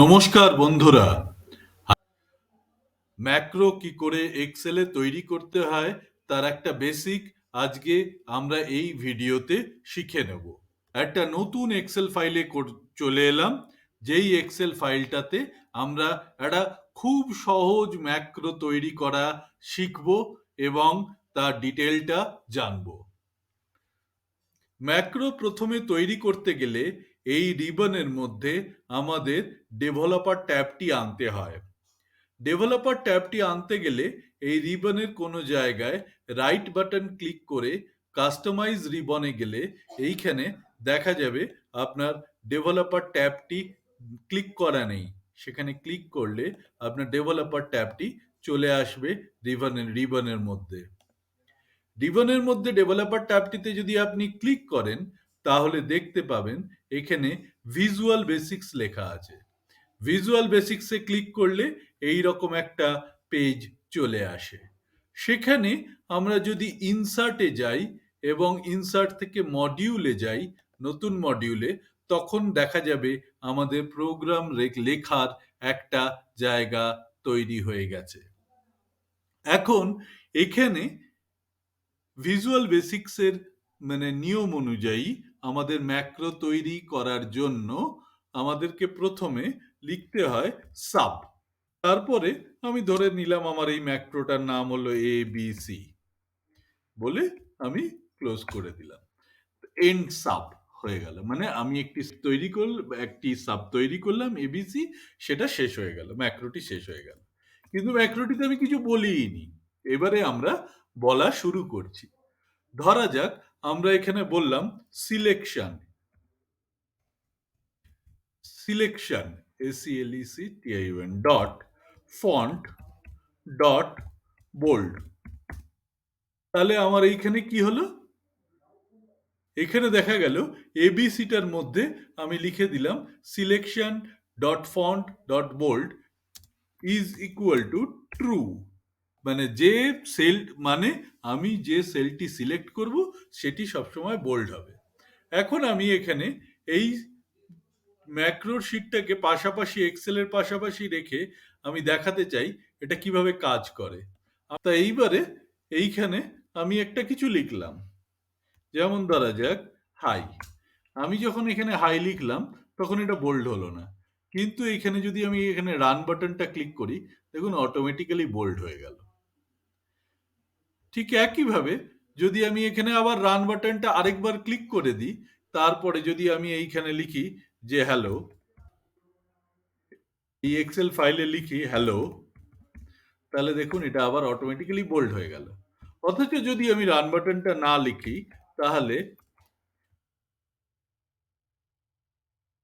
নমস্কার বন্ধুরা। ম্যাক্রো কি করে এক্সেলে তৈরি করতে হয় তার একটা বেসিক আজকে আমরা এই ভিডিওতে শিখে নেব। একটা নতুন এক্সেল ফাইলে চলে এলাম, যেই এক্সেল ফাইলটাতে আমরা একটা খুব সহজ ম্যাক্রো তৈরি করা শিখব এবং তার ডিটেলটা জানবো। ম্যাক্রো প্রথমে তৈরি করতে গেলে এই রিবনের মধ্যে আমাদের ডেভেলপার ট্যাবটি আনতে হয়। ডেভেলপার ট্যাবটি আনতে গেলে এই রিবনের কোনো জায়গায় রাইট বাটন ক্লিক করে কাস্টমাইজ রিবনে গেলে এইখানে দেখা যাবে আপনার ডেভেলপার ট্যাবটি ক্লিক করা নেই। সেখানে ক্লিক করলে আপনার ডেভেলপার ট্যাবটি চলে আসবে রিবনের মধ্যে। রিবনের মধ্যে ডেভেলপার ট্যাবটিতে যদি আপনি ক্লিক করেন তাহলে দেখতে পাবেন এখানে ভিজুয়াল বেসিক্স লেখা আছে। ভিজুয়াল বেসিক্সে ক্লিক করলে এই রকম একটা পেজ চলে আসে। সেখানে আমরা যদি ইনসার্টে যাই এবং ইনসার্ট থেকে মডিউলে যাই, নতুন মডিউলে, তখন দেখা যাবে আমাদের প্রোগ্রাম লেখার একটা জায়গা তৈরি হয়ে গেছে। এখন এখানে ভিজুয়াল বেসিক্সের নিয়ম অনুযায়ী আমাদের ম্যাক্রো তৈরি করার জন্য আমাদেরকে প্রথমে লিখতে হয় সাব। তারপরে আমি ধরে নিলাম আমার এই ম্যাক্রোটার নাম হলো ABC বলে আমি ক্লোজ করে দিলাম। এন্ড সাব হয়ে গেল, মানে আমি একটি সাব তৈরি করলাম ABC, সেটা শেষ হয়ে গেল, ম্যাক্রোটি শেষ হয়ে গেল। কিন্তু ম্যাক্রোটিতে আমি কিছু বলিনি। এবারে আমরা বলা শুরু করছি। ধরা যাক আমরা এখানে বললাম selection selection SELECTION dot font dot bold. তাহলে আমার এইখানে কি হলো? এখানে দেখা গেল ABCটার মধ্যে আমি লিখে দিলাম selection dot font dot bold is equal to true, মানে যে সেল, মানে আমি যে সেলটি সিলেক্ট করব সেটি সবসময় বোল্ড হবে। এখন আমি এখানে এই ম্যাক্রো শিটটাকে পাশাপাশি এক্সেলের পাশাপাশি রেখে আমি দেখাতে চাই এটা কিভাবে কাজ করে। তা এইবারে এইখানে আমি একটা কিছু লিখলাম, যেমন ধরা যাক হাই। আমি যখন এখানে হাই লিখলাম তখন এটা বোল্ড হলো না, কিন্তু এখানে যদি আমি এখানে রান বাটনটা ক্লিক করি দেখুন অটোমেটিক্যালি বোল্ড হয়ে গেল। ঠিক একইভাবে যদি আমি এখানে আবার রান বাটনটা আরেকবার ক্লিক করে দিই, তারপরে যদি আমি এইখানে লিখি যে হ্যালো, এই এক্সেল ফাইলে লিখি হ্যালো, তাহলে দেখুন এটা আবার অটোমেটিক্যালি বোল্ড হয়ে গেল। অথচ যদি আমি রান বাটনটা না লিখি তাহলে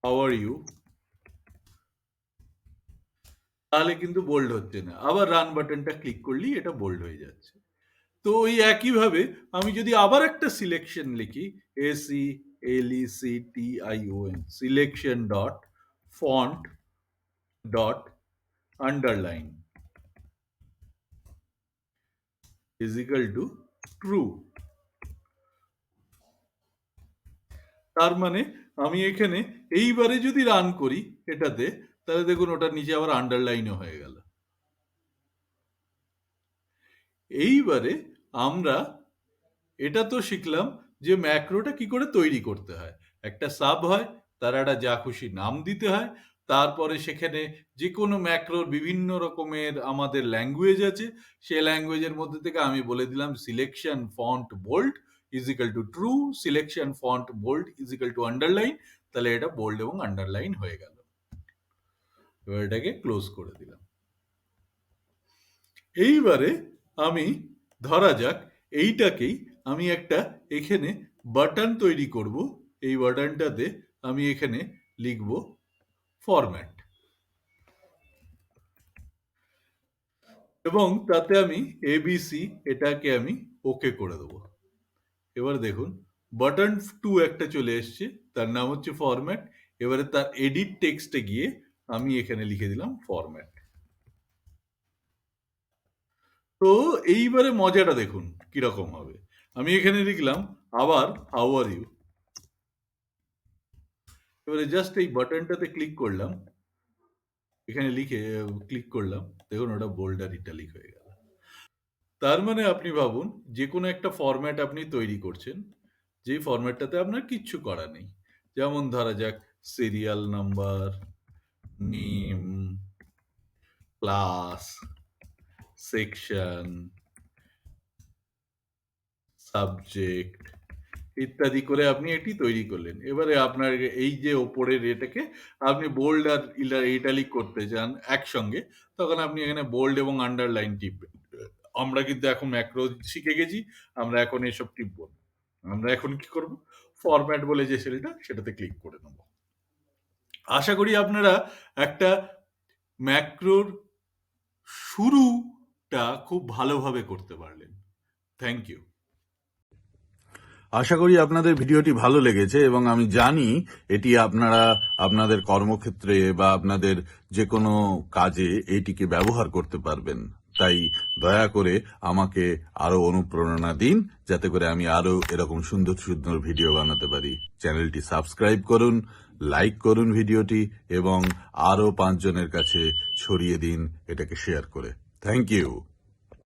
হাউ আর ইউ, তাহলে কিন্তু বোল্ড হচ্ছে না। আবার রান বাটনটা ক্লিক করলেই এটা বোল্ড হয়ে যাচ্ছে। তো ওই একইভাবে আমি যদি আবার একটা সিলেকশন লিখি SELECTION selection dot font dot underline is equal to true, তার মানে আমি এখানে এইবারে যদি রান করি এটাতে, তাহলে দেখুন ওটার নিচে আবার আন্ডারলাইনও হয়ে গেল। এইবারে আমরা এটা তো শিখলাম যে ম্যাক্রোটা কি করে তৈরি করতে হয়। একটা সাব হয়, তার একটা যা খুশি নাম দিতে হয়, তারপরে সেখানে যে কোনো ম্যাক্রোর বিভিন্ন রকমের আমাদের ল্যাঙ্গুয়েজ আছে, সে ল্যাঙ্গুয়েজের মধ্যে থেকে আমি বলে দিলাম selection font bold is equal to true, selection font bold is equal to underline, তাহলে এটা বোল্ড এবং আন্ডারলাইন হয়ে গেল। এবার এটাকে ক্লোজ করে দিলাম। এইবারে আমি ধরা যাক এইটাকেই আমি একটা এখানে বাটন তৈরি করব। এই বাটনটাতে আমি এখানে লিখব ফরম্যাট এবং তাতে আমি ABC এটাকে আমি ওকে করে দেবো। এবার দেখুন বাটন 2 একটা চলে এসছে, তার নাম হচ্ছে ফরম্যাট। এবারে তার এডিট টেক্সটে গিয়ে আমি এখানে লিখে দিলাম ফরম্যাট। তো এইবারে মজাটা দেখুন কিরকম হবে। আমি এখানে লিখলাম আবার হাউ আর ইউ। এবারে জাস্ট এই বাটনটাতে ক্লিক করলাম, এখানে লিখে ক্লিক করলাম, দেখুন ওটা বোল্ড আর ইটালিক হয়ে গেল। তার মানে আপনি ভাবুন, যে কোনো একটা ফরম্যাট আপনি তৈরি করছেন, যেই ফরম্যাটটাতে আপনার কিচ্ছু করা নেই। যেমন ধরা যাক serial number, name, class, section, subject ইত্যাদি করে আপনি এটি তৈরি করলেন। এবারে আপনার এই যে ওপরের এটাকে আপনি বোল্ড আর ইটালিক করতে চান একসঙ্গে, তখন আপনি এখানে বোল্ড এবং আন্ডারলাইন টিপবেন। আমরা কিন্তু এখন ম্যাক্রো শিখে গেছি, আমরা এখন এসব টিপব না। আমরা এখন কি করব? ফরম্যাট বলে যে সেলটা সেটাতে ক্লিক করে নেব। আশা করি আপনারা একটা ম্যাক্রোর শুরুটা খুব ভালোভাবে করতে পারলেন। Thank you. আশা করি আপনাদের ভিডিওটি ভালো লেগেছে এবং আমি জানি এটি আপনারা আপনাদের কর্মক্ষেত্রে বা আপনাদের যে কোনো কাজে এটিকে ব্যবহার করতে পারবেন। তাই দয়া করে আমাকে আরো অনুপ্রেরণা দিন, যাতে করে আমি আরো এরকম সুন্দর সুন্দর ভিডিও বানাতে পারি। চ্যানেলটি সাবস্ক্রাইব করুন, লাইক করুন ভিডিওটি এবং আরো 5 জনের কাছে ছড়িয়ে দিন এটাকে শেয়ার করে। Thank you.